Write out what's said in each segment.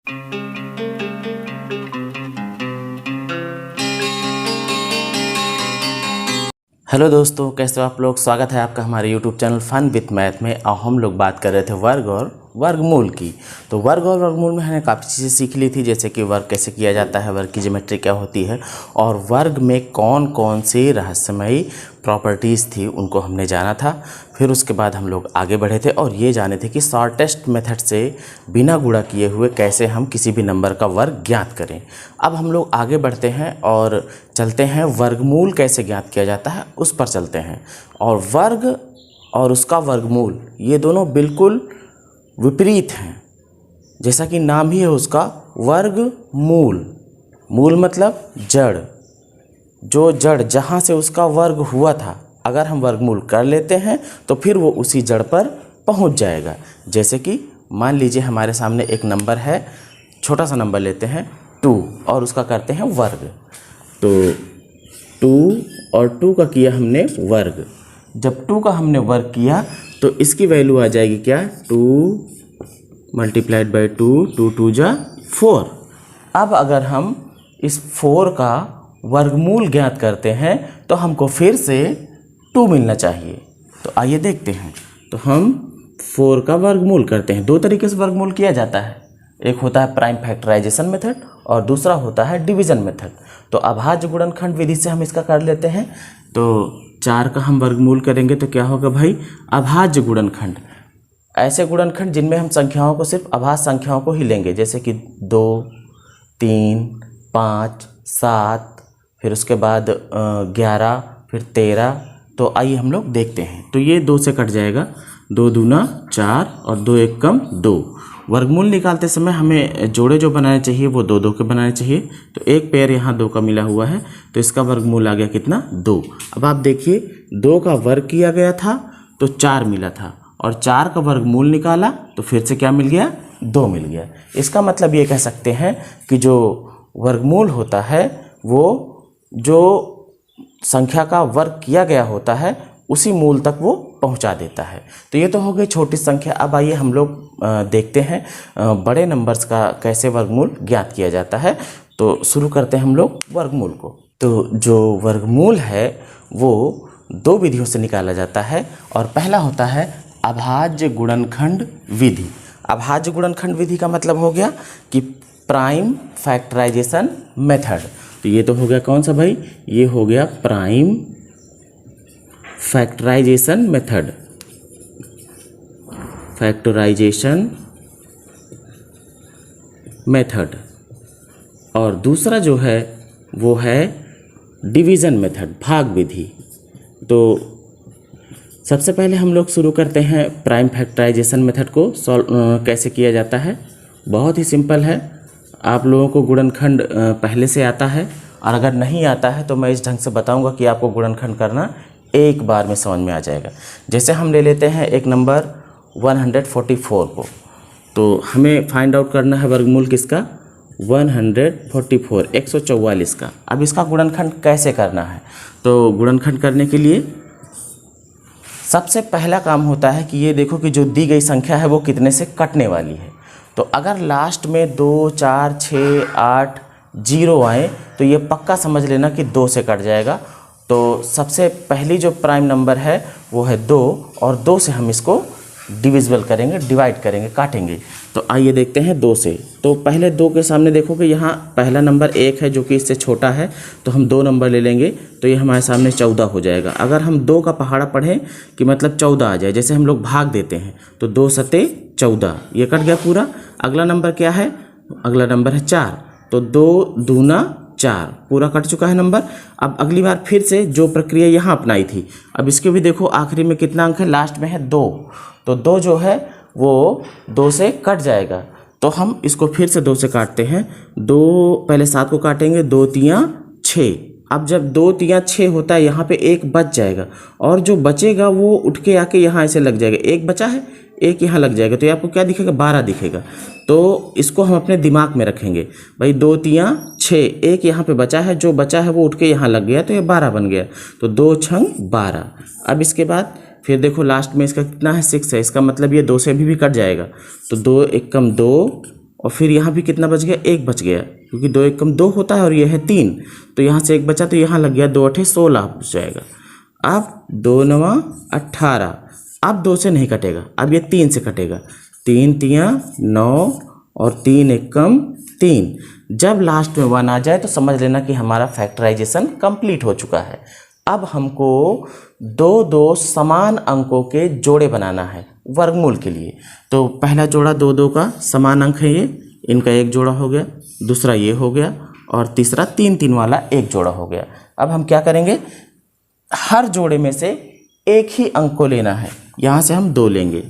Hello दोस्तों, कैसे हो आप लोग। स्वागत है आपका हमारे YouTube channel fun with math में। और हम लोग बात कर रहे थे वर्ग और वर्गमूल की। तो वर्ग और वर्गमूल में हमने काफ़ी चीज़ें सीख ली थी, जैसे कि वर्ग कैसे किया जाता है, वर्ग की ज्योमेट्री क्या होती है, और वर्ग में कौन कौन सी रहस्यमयी प्रॉपर्टीज़ थी उनको हमने जाना था। फिर उसके बाद हम लोग आगे बढ़े थे और ये जाने थे कि शॉर्टेस्ट मेथड से बिना गुणा किए हुए कैसे हम किसी भी नंबर का वर्ग ज्ञात करें। अब हम लोग आगे बढ़ते हैं और चलते हैं वर्गमूल कैसे ज्ञात किया जाता है उस पर चलते हैं। और वर्ग और उसका वर्गमूल ये दोनों बिल्कुल विपरीत हैं। जैसा कि नाम ही है उसका, वर्गमूल। मूल मतलब जड़, जो जड़ जहाँ से उसका वर्ग हुआ था, अगर हम वर्गमूल कर लेते हैं तो फिर वो उसी जड़ पर पहुँच जाएगा। जैसे कि मान लीजिए हमारे सामने एक नंबर है, छोटा सा नंबर लेते हैं 2 और उसका करते हैं वर्ग। तो 2 और 2 का किया हमने वर्ग। जब 2 का हमने वर्ग किया तो इसकी वैल्यू आ जाएगी क्या, 2 मल्टीप्लाइड बाई 2, 2 2 जा 4। अब अगर हम इस 4 का वर्गमूल ज्ञात करते हैं तो हमको फिर से 2 मिलना चाहिए। तो आइए देखते हैं। तो हम 4 का वर्गमूल करते हैं। दो तरीके से वर्गमूल किया जाता है, एक होता है प्राइम फैक्टराइजेशन मेथड और दूसरा होता है डिवीजन मेथड। तो अभाज्य गुणनखंड विधि से हम इसका कर लेते हैं। तो 4 का हम वर्गमूल करेंगे तो क्या होगा भाई, अभाज्य गुणनखंड। ऐसे गुणनखंड जिनमें हम संख्याओं को सिर्फ अभाज्य संख्याओं को ही लेंगे, जैसे कि 2, 3, 5, 7, फिर उसके बाद 11, फिर 13। तो आइए हम लोग देखते हैं। तो ये 2 से कट जाएगा, 2 दूना 4 और 2 एक कम 2। वर्गमूल निकालते समय हमें जोड़े जो बनाने चाहिए वो 2 2 के बनाने चाहिए। तो एक पेयर यहाँ 2 का मिला हुआ है तो इसका वर्गमूल आ गया कितना, 2। अब आप देखिए 2 का वर्ग किया गया था तो 4 मिला था, और 4 का वर्गमूल निकाला तो फिर से क्या मिल गया, 2 मिल गया। इसका मतलब ये कह सकते हैं कि जो वर्गमूल होता है वो जो संख्या का वर्ग किया गया होता है उसी मूल तक वो पहुंचा देता है। तो ये तो हो गई छोटी संख्या। अब आइए हम लोग देखते हैं बड़े नंबर्स का कैसे वर्गमूल ज्ञात किया जाता है। तो शुरू करते हैं हम लोग वर्गमूल को। तो जो वर्गमूल है वो 2 विधियों से निकाला जाता है, और पहला होता है अभाज्य गुणनखंड विधि। अभाज्य गुणनखंड विधि का मतलब हो गया कि प्राइम फैक्टराइजेशन मेथड। तो ये तो हो गया कौन सा भाई, ये हो गया prime factorization method. Factorization method. और दूसरा जो है वो है डिवीज़न मेथड, भाग विधि। तो सबसे पहले हम लोग शुरू करते हैं प्राइम फैक्टराइजेशन मेथड को कैसे किया जाता है। बहुत ही सिंपल है। आप लोगों को गुणनखंड पहले से आता है, और अगर नहीं आता है तो मैं इस ढंग से बताऊंगा कि आपको गुणनखंड करना एक बार में समझ में आ जाएगा। जैसे हम ले लेते हैं एक नंबर 144 को, तो हमें फाइंड आउट करना है वर्गमूल किसका, 144, 144 का। अब इसका गुणनखंड कैसे करना है, तो गुणनखंड करने के लिए सबसे पहला काम होता है कि ये देखो कि जो दी गई संख्या है वो कितने से कटने वाली है। तो अगर लास्ट में 2, 4, 6, 8, 0 आए तो ये पक्का समझ लेना कि 2 से कट जाएगा। तो सबसे पहली जो प्राइम नंबर है वो है 2, और 2 से हम इसको डिविजिबल करेंगे, डिवाइड करेंगे, काटेंगे। तो आइए देखते हैं 2 से। तो पहले 2 के सामने देखो कि यहाँ पहला नंबर 1 है जो कि इससे छोटा है, तो हम 2 नंबर ले लेंगे तो ये हमारे सामने 14 हो जाएगा। अगर हम 2 का पहाड़ा पढ़ें कि मतलब 14 आ जाए, जैसे हम लोग भाग देते हैं तो 2 सते 14, ये कट गया पूरा। अगला नंबर क्या है, अगला नंबर है 4, तो 2 दूना 4, पूरा कट चुका है नंबर। अब अगली बार फिर से जो प्रक्रिया यहाँ अपनाई थी, अब इसके भी देखो आखिरी में कितना अंक है, लास्ट में है 2, तो 2 जो है वो 2 से कट जाएगा। तो हम इसको फिर से 2 से काटते हैं। 2 पहले 7 को काटेंगे, 2 तियाँ 6। अब जब 2 तियाँ 6 होता है, यहाँ पे 1 बच जाएगा, और जो बचेगा वो उठ के आके यहाँ ऐसे लग जाएगा। 1 बचा है, 1 यहाँ लग जाएगा, तो ये आपको क्या दिखेगा, 12 दिखेगा। तो इसको हम अपने दिमाग में रखेंगे भाई, 2 तियाँ 6, 1 यहाँ पे बचा है, जो बचा है वो उठ के यहाँ लग गया तो ये 12 बन गया। तो 2 छंग 12। अब इसके बाद फिर देखो लास्ट में इसका कितना है, 6 है, इसका मतलब ये 2 से भी कट जाएगा। तो 2 एक कम 2, और फिर यहाँ भी कितना बच गया, 1 बच गया, क्योंकि 2 एकम 2 होता है और यह है 3, तो यहाँ से 1 बचा, तो यहाँ लग गया 2 अठे 16 बच जाएगा। अब 2 नवा 18, अब 2 से नहीं कटेगा, अब ये 3 से कटेगा, 3 तियाँ 9 और 3 एकम 3। जब लास्ट में 1 आ जाए तो समझ लेना कि हमारा फैक्टराइजेशन कंप्लीट हो चुका है। अब हमको दो समान अंकों के जोड़े बनाना है वर्गमूल के लिए। तो पहला जोड़ा 2 का समान अंक है, ये इनका एक जोड़ा हो गया, दूसरा ये हो गया, और तीसरा 3 वाला एक जोड़ा हो गया। अब हम क्या करेंगे, हर जोड़े में से एक ही अंक को लेना है। यहाँ से हम 2 लेंगे,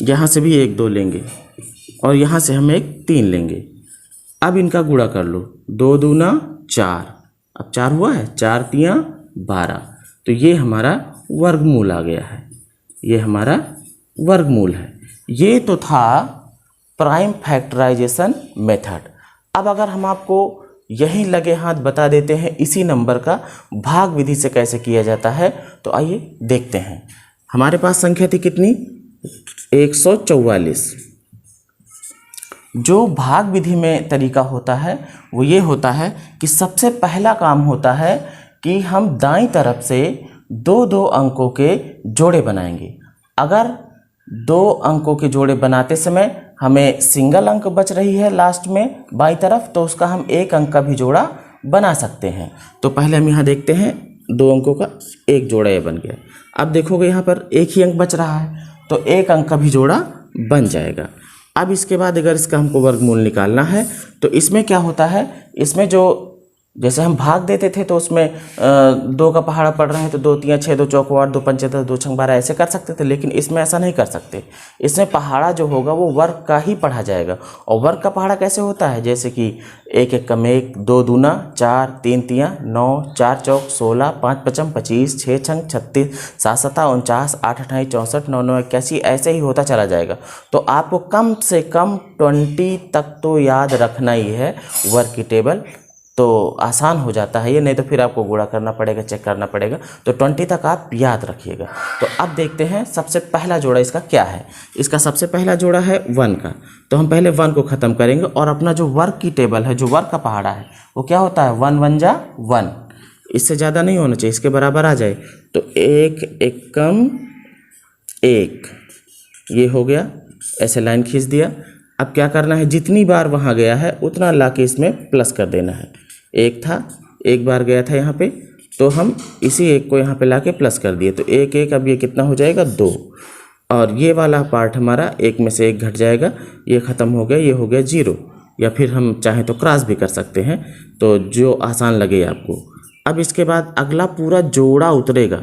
यहाँ से भी 1 2 लेंगे, और यहाँ से हम एक 3 लेंगे। अब इनका गुणा कर लो, 2 दूना 4, अब 4 हुआ है, 4 तियाँ 12, तो ये हमारा वर्गमूल आ गया है, ये हमारा वर्गमूल है। ये तो था प्राइम फैक्टराइजेशन मेथड। अब अगर हम आपको यहीं लगे हाथ बता देते हैं इसी नंबर का भाग विधि से कैसे किया जाता है, तो आइए देखते हैं। हमारे पास संख्या थी कितनी, 144। जो भाग विधि में तरीका होता है वो ये होता है कि सबसे पहला काम होता है कि हम दाईं तरफ से 2 अंकों के जोड़े बनाएंगे। अगर 2 अंकों के जोड़े बनाते समय हमें सिंगल अंक बच रही है लास्ट में बाईं तरफ, तो उसका हम 1 अंक का भी जोड़ा बना सकते हैं। तो पहले हम यहाँ देखते हैं 2 अंकों का एक जोड़ा ये बन गया। अब देखोगे यहाँ पर 1 ही अंक बच रहा है, तो 1 अंक का भी जोड़ा बन जाएगा। अब इसके बाद अगर इसका हमको वर्गमूल निकालना है तो इसमें क्या होता है, इसमें जो जैसे हम भाग देते थे तो उसमें 2 का पहाड़ा पड़ रहे हैं तो 2 तियाँ 6, 2 चौक 8, 2 पंचे 10, 2 छंग 12 ऐसे कर सकते थे, लेकिन इसमें ऐसा नहीं कर सकते। इसमें पहाड़ा जो होगा वो वर्ग का ही पढ़ा जाएगा। और वर्ग का पहाड़ा कैसे होता है, जैसे कि 1 एकम 1, 2 दूना 4, 3 तियाँ 9, 4 चौक 16, 5 पचम 25, 6 छंग 36, 7 सता 49, 8 अट्ठाईस 64, 9 9 81, ऐसे ही होता चला जाएगा। तो आपको कम से कम 20 तक तो याद रखना ही है वर्ग की टेबल, तो आसान हो जाता है ये, नहीं तो फिर आपको गुणा करना पड़ेगा, चेक करना पड़ेगा। तो 20 तक आप याद रखिएगा। तो अब देखते हैं सबसे पहला जोड़ा इसका क्या है। इसका सबसे पहला जोड़ा है 1 का, तो हम पहले 1 को ख़त्म करेंगे और अपना जो वर्ग की टेबल है, जो वर्ग का पहाड़ा है, वो क्या होता है 1 1 जा 1, इससे ज़्यादा नहीं होना चाहिए, इसके बराबर आ जाए। तो 1 एकम 1 ये हो गया, ऐसे लाइन खींच दिया। अब क्या करना है, जितनी बार वहाँ गया है उतना ला के इसमें प्लस कर देना है। 1 था, 1 बार गया था यहाँ पे, तो हम इसी 1 को यहाँ पे ला के प्लस कर दिए, तो 1 1, अब ये कितना हो जाएगा 2, और ये वाला पार्ट हमारा 1 में से 1 घट जाएगा, ये ख़त्म हो गया, ये हो गया 0, या फिर हम चाहें तो क्रॉस भी कर सकते हैं, तो जो आसान लगे आपको। अब इसके बाद अगला पूरा जोड़ा उतरेगा,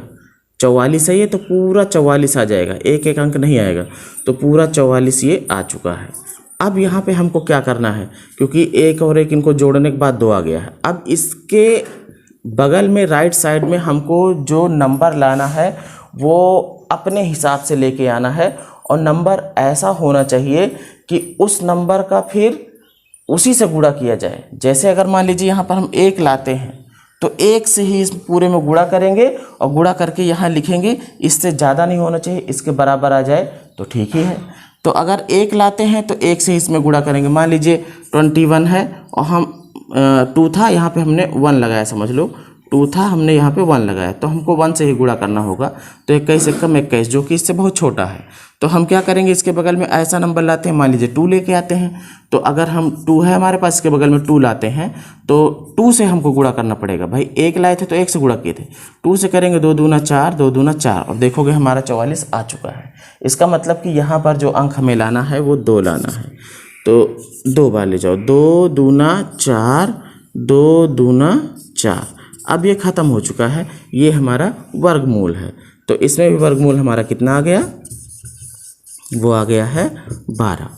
44 है ये, तो पूरा 44 आ जाएगा, 1 1 अंक नहीं आएगा, तो पूरा 44 ये आ चुका है। अब यहाँ पे हमको क्या करना है, क्योंकि 1 और 1 इनको जोड़ने के बाद 2 आ गया है। अब इसके बगल में राइट साइड में हमको जो नंबर लाना है वो अपने हिसाब से लेके आना है, और नंबर ऐसा होना चाहिए कि उस नंबर का फिर उसी से गुणा किया जाए। जैसे अगर मान लीजिए यहाँ पर हम 1 लाते हैं तो 1 से ही इस पूरे में गुणा करेंगे और गुणा करके यहाँ लिखेंगे, इससे ज़्यादा नहीं होना चाहिए, इसके बराबर आ जाए तो ठीक ही है। तो अगर 1 लाते हैं तो 1 से इसमें गुणा करेंगे, मान लीजिए 21 है और हम 2 था, यहाँ पे हमने 1 लगाया, समझ लो 2 था, हमने यहाँ पे 1 लगाया, तो हमको 1 से ही गुणा करना होगा। तो 21 एकम 21, जो कि इससे बहुत छोटा है, तो हम क्या करेंगे, इसके बगल में ऐसा नंबर लाते हैं, मान लीजिए 2 लेके आते हैं। तो अगर हम 2 है हमारे पास, इसके बगल में 2 लाते हैं तो 2 से हमको गुणा करना पड़ेगा। भाई 1 लाए थे तो 1 से गुणा किए थे, 2 से करेंगे 2 दूना 4, 2 दूना 4, और देखोगे हमारा 44 आ चुका है। इसका मतलब कि यहाँ पर जो अंक हमें लाना है वो 2 लाना है, तो 2 बार ले जाओ, 2 दूना 4, 2 दूना 4। अब ये ख़त्म हो चुका है, ये हमारा वर्गमूल है। तो इसमें भी वर्गमूल हमारा कितना आ गया, वो आ गया है 12।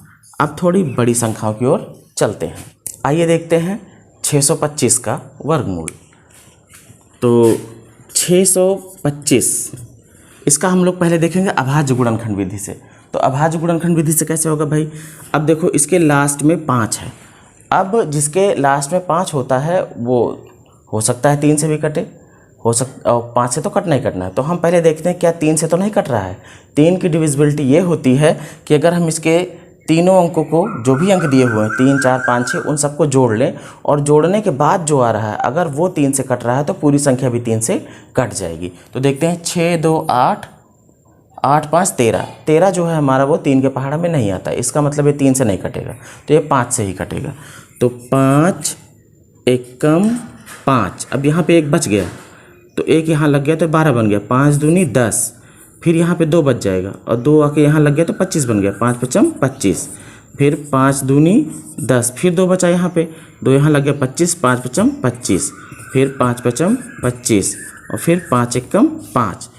अब थोड़ी बड़ी संख्याओं की ओर चलते हैं। आइए देखते हैं 625 का वर्गमूल। तो 625 इसका हम लोग पहले देखेंगे अभाज्य गुणनखंड विधि से। तो अभाज्य गुणनखंड विधि से कैसे होगा भाई, अब देखो इसके लास्ट में 5 है। अब जिसके लास्ट में 5 होता है वो हो सकता है 3 से भी कटे, हो सकता, और 5 से तो कटना ही कटना है। तो हम पहले देखते हैं क्या 3 से तो नहीं कट रहा है। 3 की डिविजिबिलिटी ये होती है कि अगर हम इसके तीनों अंकों को, जो भी अंक दिए हुए हैं 3, 4, 5, 6, उन सबको जोड़ लें और जोड़ने के बाद जो आ रहा है अगर वो 3 से कट रहा है तो पूरी संख्या भी 3 से कट जाएगी। तो देखते हैं 6, 2, 8, 8, 5, 13। 13 जो है हमारा वो 3 के पहाड़ा में नहीं आता, इसका मतलब ये 3 से नहीं कटेगा, तो ये 5 से ही कटेगा। तो 5 एकम 5। अब यहाँ पे एक बच गया तो एक यहाँ लग गया तो 12 बन गया, 5 दूनी 10, फिर यहाँ पे 2 बच जाएगा और 2 आके यहाँ लग गया तो 25 बन गया, 5 पचम 25, फिर 5 दूनी 10, फिर 2 बचा यहाँ पे, 2 यहाँ लग गया 25, 5 पचम 25, फिर 5 पचम 25 और फिर 5 एकम 5।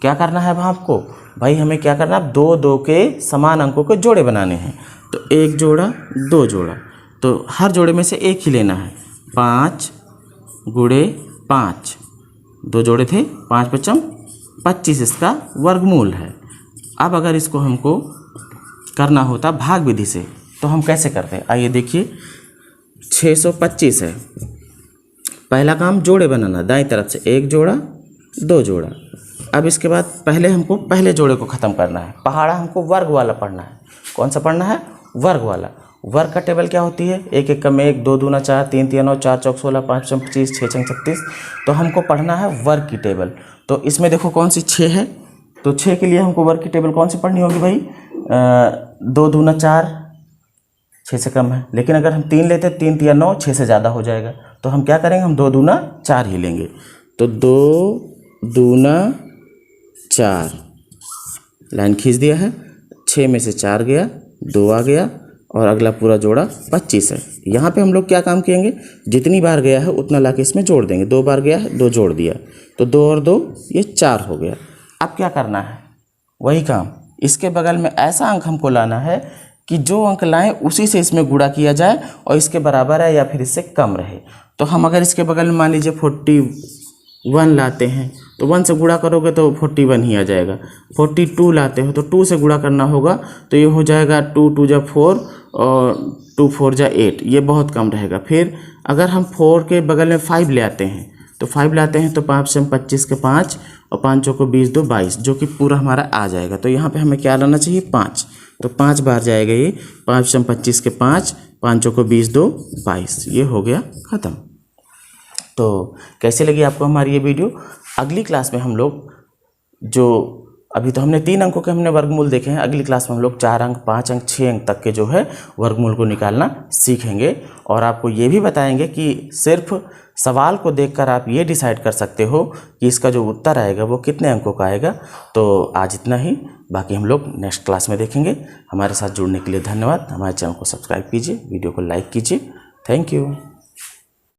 क्या करना है अब आपको भाई, हमें क्या करना है, 2 2 के समान अंकों के जोड़े बनाने हैं। तो 1 जोड़ा 2 जोड़ा, तो हर जोड़े में से एक ही लेना है। 5 गुणे 5, 2 जोड़े थे, 5 पचम 25 इसका वर्गमूल है। अब अगर इसको हमको करना होता भाग विधि से तो हम कैसे करते हैं, आइए देखिए। 625 है, पहला काम जोड़े बनाना, दाईं तरफ से 1 जोड़ा 2 जोड़ा। अब इसके बाद पहले हमको पहले जोड़े को ख़त्म करना है, पहाड़ा हमको वर्ग वाला पढ़ना है। कौन सा पढ़ना है, वर्ग वाला। वर्ग का टेबल क्या होती है, 1 एकम 1, 2 दूना 4, 3 तिया 9, 4 चौक 16, 5 चम 25, 6 छंग 36। तो हमको पढ़ना है वर्ग की टेबल। तो इसमें देखो कौन सी 6 है, तो 6 के लिए हमको वर्ग की टेबल कौन सी पढ़नी होगी भाई, 2 दूना 4, 6 से कम है, लेकिन अगर हम 3 लेते 3 तिया 9, 6 से ज़्यादा हो जाएगा, तो हम क्या करेंगे, हम 2 दूना 4 ही लेंगे। तो 2 दूना 4, लाइन खींच दिया है, 6 में से 4 गया, 2 आ गया और अगला पूरा जोड़ा 25 है। यहाँ पे हम लोग क्या काम करेंगे, जितनी बार गया है उतना लाके इसमें जोड़ देंगे। 2 बार गया है, 2 जोड़ दिया, तो 2 और 2 ये 4 हो गया। अब क्या करना है, वही काम, इसके बगल में ऐसा अंक हमको लाना है कि जो अंक लाएं उसी से इसमें गुणा किया जाए और इसके बराबर है या फिर इससे कम रहे। तो हम अगर इसके बगल में मान लीजिए 41 लाते हैं तो 1 से गुणा करोगे तो 41 ही आ जाएगा। 42 लाते हो तो 2 से गुणा करना होगा, तो ये हो जाएगा 2 2 जा 4 और 2 4 जा 8, ये बहुत कम रहेगा। फिर अगर हम 4 के बगल में 5 ले आते हैं तो 5 लाते हैं तो 5 से 25 के 5 और 5 चौको 20 2 22, जो कि पूरा हमारा आ जाएगा। तो यहाँ पे हमें क्या लाना चाहिए, 5, तो 5 बार जाएगा ये, 5 से 25 के 5, 5 चौको 20 2 22, ये हो गया ख़त्म। तो कैसे लगी आपको हमारी ये वीडियो। अगली क्लास में हम लोग जो अभी तो हमने 3 अंकों के हमने वर्गमूल देखे हैं, अगली क्लास में हम लोग 4 अंक 5 अंक 6 अंक तक के जो है वर्गमूल को निकालना सीखेंगे और आपको ये भी बताएंगे कि सिर्फ सवाल को देखकर आप ये डिसाइड कर सकते हो कि इसका जो उत्तर आएगा वो कितने अंकों का आएगा। तो आज इतना ही, बाकी हम लोग नेक्स्ट क्लास में देखेंगे। हमारे साथ जुड़ने के लिए धन्यवाद। हमारे चैनल को सब्सक्राइब कीजिए, वीडियो को लाइक कीजिए। Thank you.